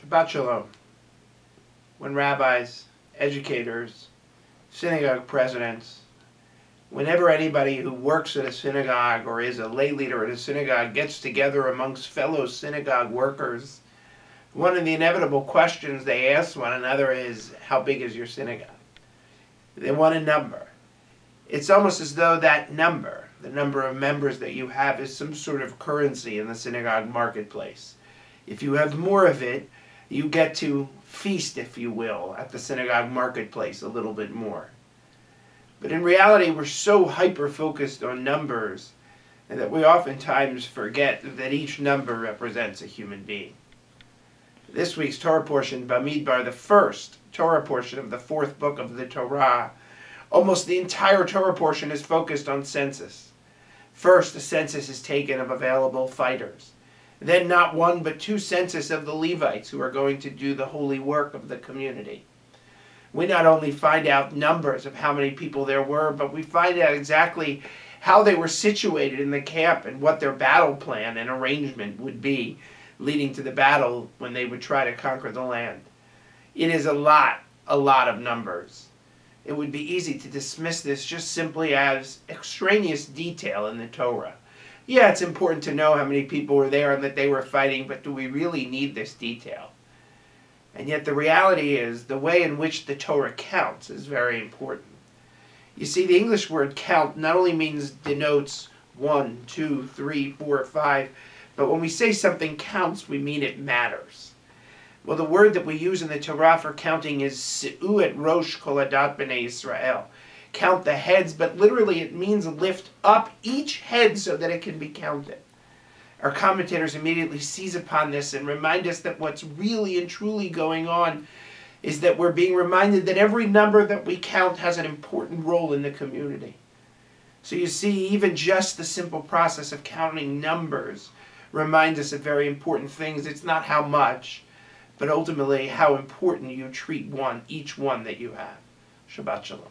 Shabbat Shalom. When rabbis, educators, synagogue presidents, whenever anybody who works at a synagogue or is a lay leader at a synagogue gets together amongst fellow synagogue workers, one of the inevitable questions they ask one another is, how big is your synagogue? They want a number. It's almost as though that number, the number of members that you have, is some sort of currency in the synagogue marketplace. If you have more of it, you get to feast, if you will, at the synagogue marketplace a little bit more. But in reality, we're so hyper-focused on numbers that we oftentimes forget that each number represents a human being. This week's Torah portion, Bamidbar, the first Torah portion of the fourth book of the Torah, almost the entire Torah portion is focused on census. First, the census is taken of available fighters. Then not one but two census of the Levites who are going to do the holy work of the community. We not only find out numbers of how many people there were, but we find out exactly how they were situated in the camp and what their battle plan and arrangement would be leading to the battle when they would try to conquer the land. It is a lot of numbers. It would be easy to dismiss this just simply as extraneous detail in the Torah. Yeah, it's important to know how many people were there and that they were fighting, but do we really need this detail? And yet the reality is the way in which the Torah counts is very important. You see, the English word count not only denotes 1, 2, 3, 4, 5, but when we say something counts, we mean it matters. Well, the word that we use in the Torah for counting is Se'u et Rosh Kol Adat B'nai Yisrael. Count the heads, but literally it means lift up each head so that it can be counted. Our commentators immediately seize upon this and remind us that what's really and truly going on is that we're being reminded that every number that we count has an important role in the community. So you see, even just the simple process of counting numbers reminds us of very important things. It's not how much, but ultimately how important you treat each one that you have. Shabbat Shalom.